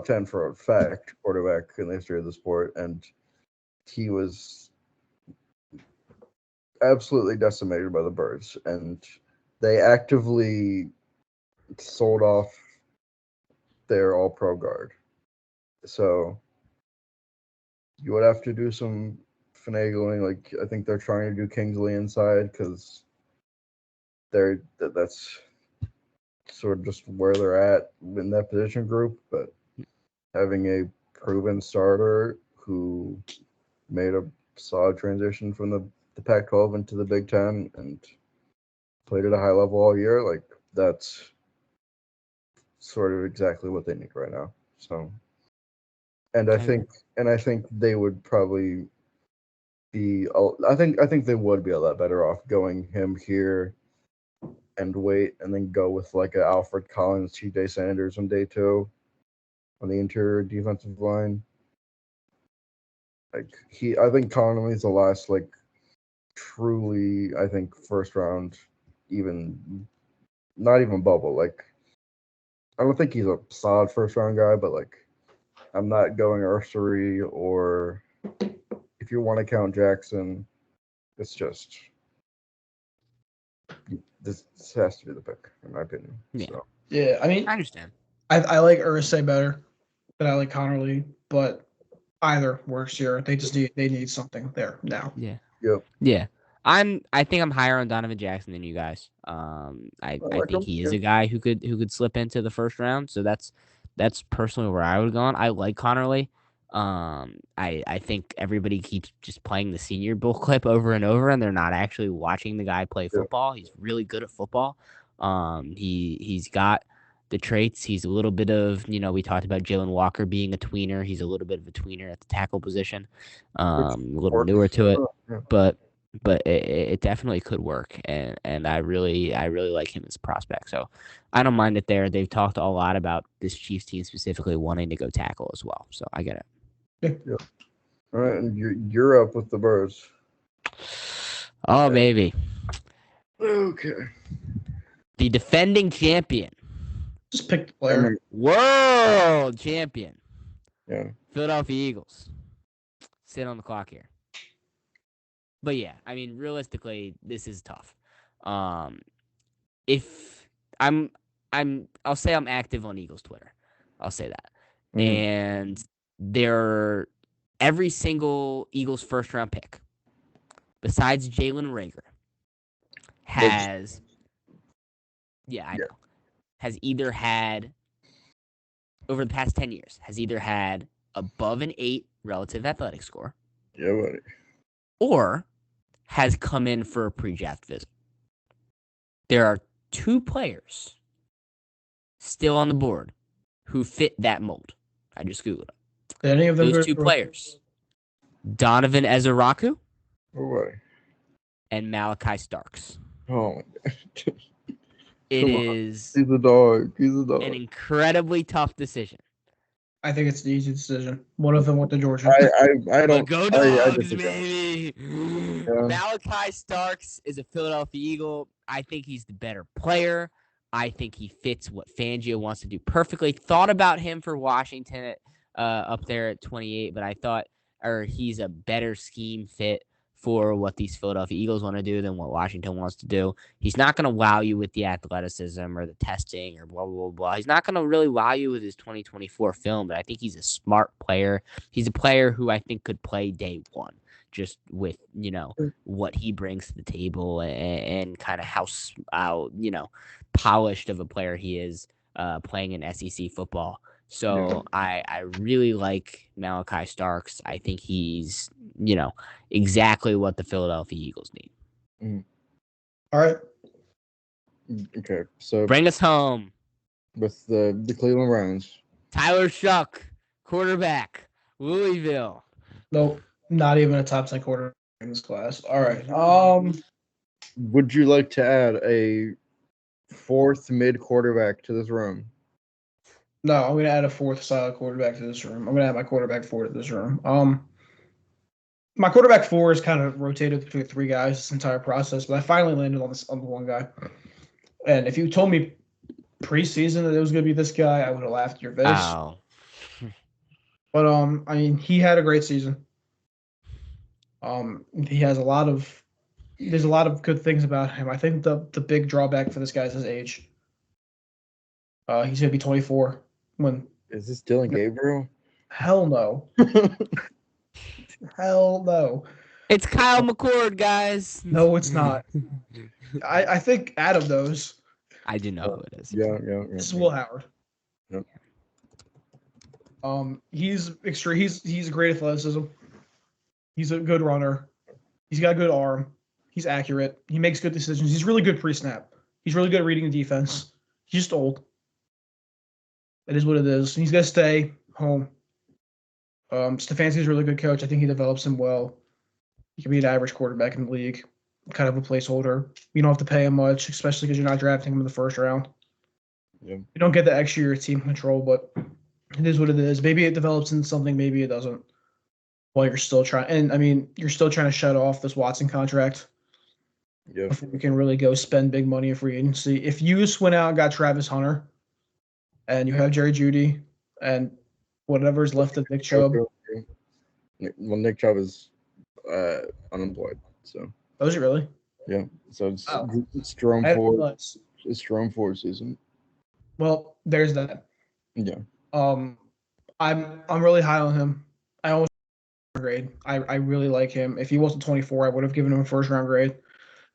10 for a fact quarterback in the history of the sport, and he was absolutely decimated by the Birds, and they actively sold off their all-pro guard. So you would have to do some finagling. Like I think they're trying to do Kingsley inside because that's sort of just where they're at in that position group. But having a proven starter who made a solid transition from the Pac-12 into the Big Ten and played at a high level all year, like that's sort of exactly what they need right now. So, and I think they would probably be. I think they would be a lot better off going him here and wait and then go with like a Alfred Collins, T.J. Sanders on day 2 on the interior defensive line. Like I think Connolly's the last like truly, I think first round, even not even bubble. Like I don't think he's a solid first round guy, but like I'm not going Ursery or if you want to count Jackson, it's just this has to be the pick in my opinion. Yeah. So. Yeah, I mean, I understand. I like Ursay better than I like Connerly, but either works here. They just need something there now. Yeah. Yep. Yeah. I think I'm higher on Donovan Jackson than you guys. I think he is a guy who could slip into the first round. So that's personally where I would go on. I like Connerly. I think everybody keeps just playing the Senior Bowl clip over and over, and they're not actually watching the guy play football. He's really good at football. He's got the traits. He's a little bit of, we talked about Jalen Walker being a tweener. He's a little bit of a tweener at the tackle position. A little newer to it, but it definitely could work, and I really like him as a prospect. So I don't mind it there. They've talked a lot about this Chiefs team specifically wanting to go tackle as well. So I get it. Yeah. All right, and you're up with the Birds. Oh, baby. Okay. The defending champion. Just pick the player. World champion. Yeah. Philadelphia Eagles. Sit on the clock here. But yeah, I mean, realistically, this is tough. If I'll say I'm active on Eagles Twitter. I'll say that. And every single Eagles first round pick, besides Jalen Reagor, has either had over the past 10 years has either had above an 8 relative athletic score. Yeah, buddy. Or has come in for a pre-draft visit. There are 2 players still on the board who fit that mold. I just Googled it. Any of them? Those 2 players, Donovan Ezeraku and Malachi Starks. Oh, my God. It is He's a dog. an incredibly tough decision. I think it's the easy decision. One of them went to Georgia. I don't. Go I Dogs, disagree. baby. Yeah. Malachi Starks is a Philadelphia Eagle. I think he's the better player. I think he fits what Fangio wants to do perfectly. Thought about him for Washington up there at 28, but I thought he's a better scheme fit for what these Philadelphia Eagles want to do than what Washington wants to do. He's not going to wow you with the athleticism or the testing or blah, blah, blah. He's not going to really wow you with his 2024 film, but I think he's a smart player. He's a player who I think could play day one, just with, what he brings to the table and kind of how, polished of a player he is playing in SEC football. So I really like Malachi Starks. I think he's, exactly what the Philadelphia Eagles need. Mm-hmm. All right. Okay, so bring us home with the Cleveland Browns. Tyler Shuck, quarterback, Louisville. Nope, not even a top 10 quarterback in this class. All right. Would you like to add a fourth mid quarterback to this room? No, I'm going to add a fourth solid quarterback to this room. I'm going to add my quarterback 4 to this room. My quarterback 4 is kind of rotated between 3 guys this entire process, but I finally landed on the one guy. And if you told me preseason that it was going to be this guy, I would have laughed at your face. Oh. But I mean, he had a great season. He has there's a lot of good things about him. I think the big drawback for this guy is his age. He's going to be 24 when. Is this Dylan Gabriel? Hell no. Hell no. It's Kyle McCord, guys. No, it's not. I think Adam knows. I do know who it is. Yeah. This is Will Howard. Yep. He's extreme. He's a great athleticism. He's a good runner. He's got a good arm. He's accurate. He makes good decisions. He's really good pre-snap. He's really good at reading the defense. He's just old. It is what it is. He's gonna stay home. Stefanski's a really good coach. I think he develops him well. He can be an average quarterback in the league, kind of a placeholder. You don't have to pay him much, especially because you're not drafting him in the first round. Yeah. You don't get the extra year of team control, but it is what it is. Maybe it develops into something, maybe it doesn't. While you're still trying, and I mean, you're still trying to shut off this Watson contract. Yeah. Before you can really go spend big money in free agency. If you just went out and got Travis Hunter, and you have Jerry Jeudy, and whatever's left of Nick Chubb. Well, Nick Chubb is unemployed, so. Oh, is he really? Yeah. So it's Jerome Ford. It's Jerome Ford season. Well, there's that. Yeah. I'm really high on him. I almost grade. I really like him. If he wasn't 24, I would have given him a first round grade.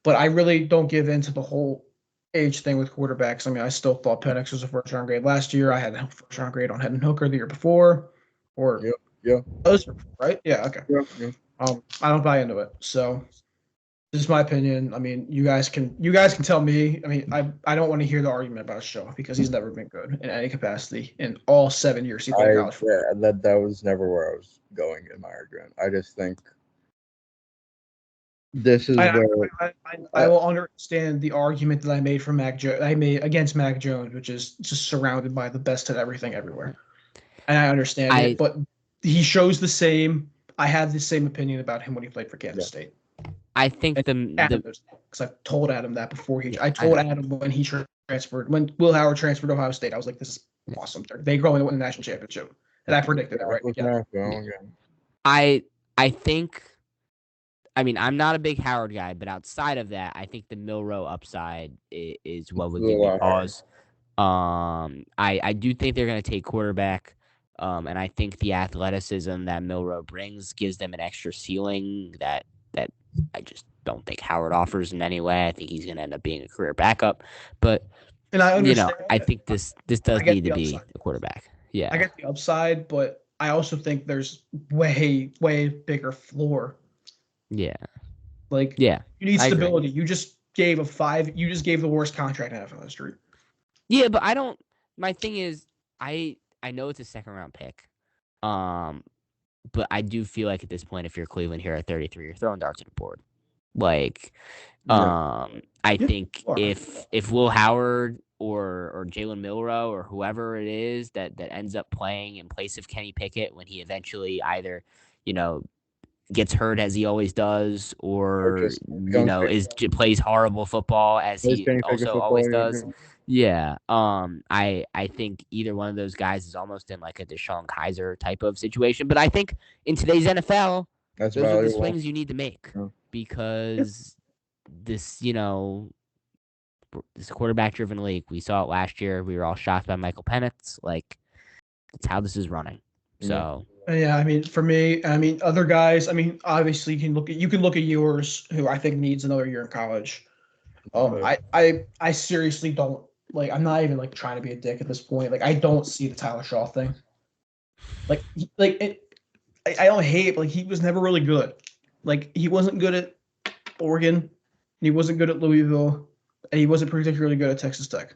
But I really don't give in to the whole age thing with quarterbacks. I mean, I still thought Penix was a first round grade last year. I had a first round grade on Hendon Hooker the year before. Or yeah. Those right? Yeah, okay. Yeah. I don't buy into it. So this is my opinion. I mean, you guys can tell me. I mean, I don't want to hear the argument about Shaw because he's never been good in any capacity in all 7 years he played college football. Yeah, that was never where I was going in my argument. I just think this is I will understand the argument that I made for I made against Mac Jones, which is just surrounded by the best at everything everywhere. And I understand it, but he shows the same. I have the same opinion about him when he played for Kansas State. I think because I've told Adam that before I told Adam when he transferred, when Will Howard transferred to Ohio State, I was like, this is awesome. They're going to win the national championship. And I predicted it, right? Yeah. I think, I mean, I'm not a big Howard guy, but outside of that, I think the Milroe upside is what would give me pause. I do think they're going to take quarterback, and I think the athleticism that Milroe brings gives them an extra ceiling that I just don't think Howard offers in any way. I think he's going to end up being a career backup, but and I understand. I think this does need to be a quarterback. Yeah, I get the upside, but I also think there's way bigger floor. Yeah. You need stability. You just gave the worst contract in NFL history. Yeah, but my thing is I know it's a second round pick. But I do feel like at this point, if you're Cleveland here at 33, you're throwing darts at the board. I think if Will Howard or Jalen Milroe or whoever it is that ends up playing in place of Kenny Pickett when he eventually either, gets hurt as he always does, or plays horrible football as he also always does. Yeah. I think either one of those guys is almost in like a Deshaun Kaiser type of situation. But I think in today's NFL, those are the swings you need to make because this, this is a quarterback-driven league. We saw it last year. We were all shocked by Michael Penix. Like, that's how this is running. So. Yeah, I mean, for me, other guys. I mean, obviously, you can look at yours, who I think needs another year in college. I seriously don't like. I'm not even like trying to be a dick at this point. Like, I don't see the Tyler Shaw thing. I don't hate, but like, he was never really good. Like, he wasn't good at Oregon, and he wasn't good at Louisville, and he wasn't particularly good at Texas Tech.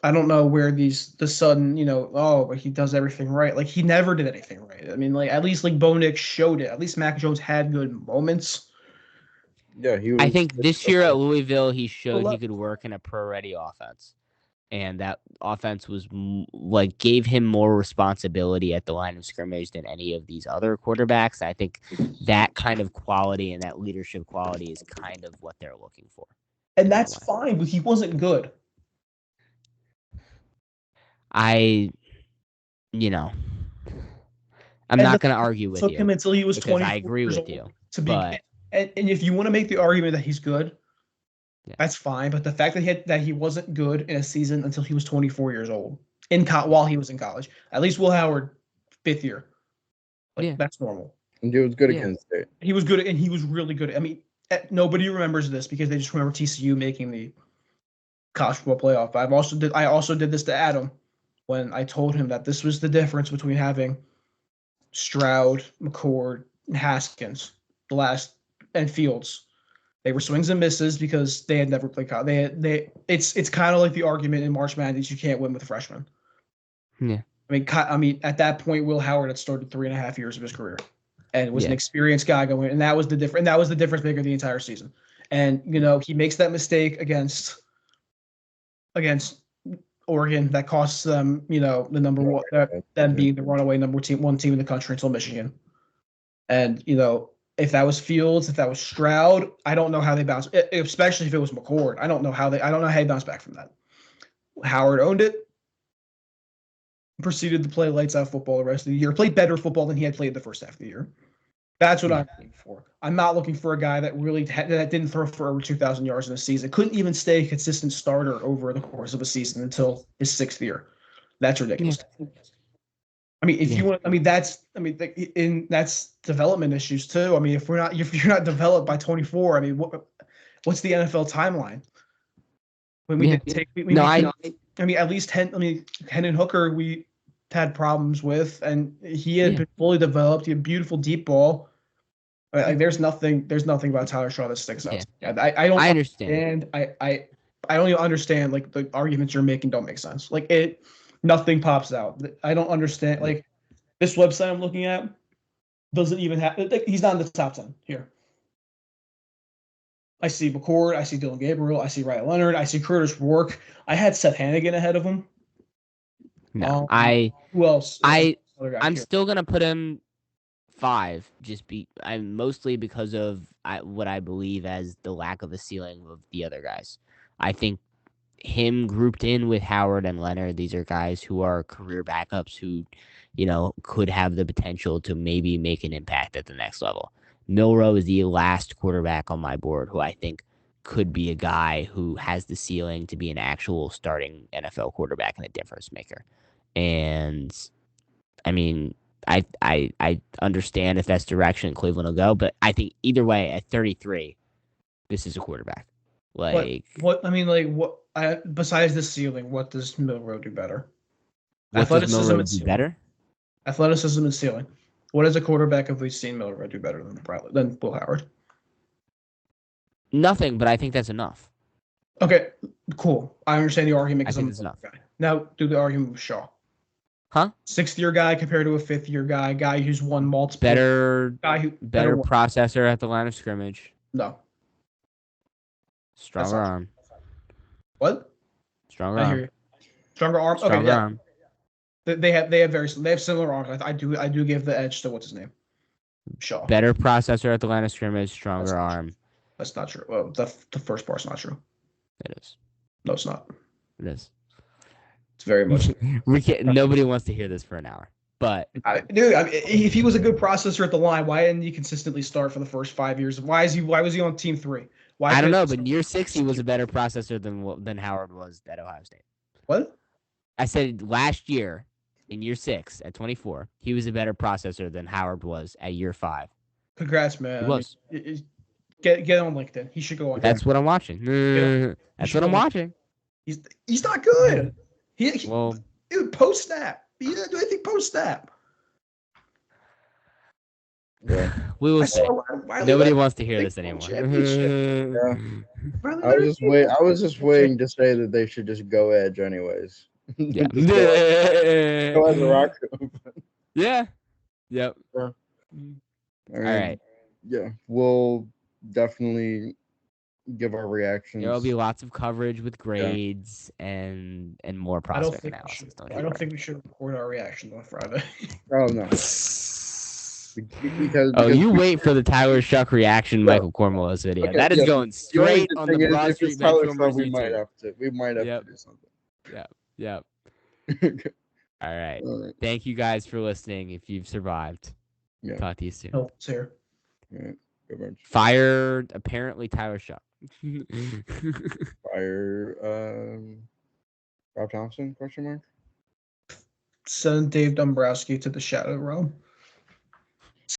I don't know where the sudden, but he does everything right. Like, he never did anything right. I mean, like, at least like Bo Nix showed it. At least Mac Jones had good moments. Yeah, I think this year at Louisville, he showed he could work in a pro-ready offense, and that offense was gave him more responsibility at the line of scrimmage than any of these other quarterbacks. I think that kind of quality and that leadership quality is kind of what they're looking for. And that's fine, but he wasn't good. I'm not going to argue with you. Took him until he was 20. I agree with you. And if you want to make the argument that he's good, that's fine. But the fact that he wasn't good in a season until he was 24 years old while he was in college, at least Will Howard, 5th year, that's normal. And he was good against State. He was good, and he was really good. I mean, nobody remembers this because they just remember TCU making the college football playoff. I also did this to Adam when I told him that this was the difference between having Stroud, McCord, and Haskins and Fields. They were swings and misses because they had never played college. It's kind of like the argument in March Madness you can't win with a freshman. Yeah. I mean, at that point, Will Howard had started 3.5 years of his career, and was an experienced guy going. And that was the difference. That was the difference maker the entire season. And he makes that mistake against Oregon that costs them, the number one, them being the runaway one team in the country until Michigan. And if that was Fields, if that was Stroud, I don't know how they bounce. Especially if it was McCord, I don't know how they bounce back from that. Howard owned it, proceeded to play lights out football the rest of the year. Played better football than he had played the first half of the year. That's what I'm looking for. I'm not looking for a guy that really that didn't throw for over 2,000 yards in a season. Couldn't even stay a consistent starter over the course of a season until his 6th year. That's ridiculous. Yeah. I mean, if you want, that's development issues too. I mean, if you're not developed by 24, I mean, what's the NFL timeline? When we at least Hendon Hooker, we had problems with, and he had been fully developed. He had beautiful deep ball. Like, there's nothing about Tyler Shaw that sticks out. Yeah. I don't understand. I don't even understand. Like, the arguments you're making don't make sense. Like, nothing pops out. I don't understand. Like, this website I'm looking at doesn't even have. He's not in the top 10 here. I see McCord. I see Dylan Gabriel. I see Ryan Leonard. I see Curtis Rourke. I had Seth Hannigan ahead of him. No, who else? I'm still gonna put him 5. Mostly because of what I believe as the lack of a ceiling of the other guys. I think him grouped in with Howard and Leonard, these are guys who are career backups who, could have the potential to maybe make an impact at the next level. Milroe is the last quarterback on my board who I think could be a guy who has the ceiling to be an actual starting NFL quarterback and a difference maker. And I mean, I understand if that's the direction Cleveland will go, but I think either way, at 33, this is a quarterback. Besides the ceiling, what does Milroe do better? Athleticism and ceiling. Better? Athleticism and ceiling. What as a quarterback have we seen Milroe do better than Will Howard? Nothing, but I think that's enough. Okay, cool. I understand the argument because I think it's enough. Guy. Now, do the argument with Shaw. Huh? 6th-year guy compared to a 5th-year guy who's won multiple. Better processor at the line of scrimmage. No. Stronger arm. What? Stronger I hear arm. you. Stronger arm. Stronger Okay, yeah. arm. They have similar arms. I do give the edge to what's his name, Shaw. Better processor at the line of scrimmage, stronger arm. That's not true. Well, the first part's not true. It is. No, it's not. It is. It's very much. Nobody wants to hear this for an hour. But if he was a good processor at the line, why didn't he consistently start for the first 5 years? Why was he on team 3? I don't know, but in year 6 he was a better processor than Howard was at Ohio State. What? I said last year in year 6 at 24, he was a better processor than Howard was at year 5. Congrats, man. He was. Get on LinkedIn. He should go on. That's what I'm watching. That's what I'm watching. He's not good. Dude, post snap. He didn't do anything post snap. Yeah. We will see. Nobody wants to hear this anymore. Yeah. I was just waiting to say that they should just go edge anyways. Yeah. Go as a rock. Yeah. Yep. Yeah. All right. Yeah, we'll definitely give our reactions. There will be lots of coverage with grades and more prospect analysis. I don't think we should record our reactions on Friday. Oh no. Because you wait for the Tyler Shuck reaction, Michael Cormolo's video. Okay, that is going straight on the Broad Street Benchwarmers we YouTube. We might have to do something. Yep. All right. Thank you guys for listening. If you've survived, talk to you soon. No, it's here. Fired apparently Tyler Shuck. Fire Rob Thompson? ? Send Dave Dombrowski to the shadow realm.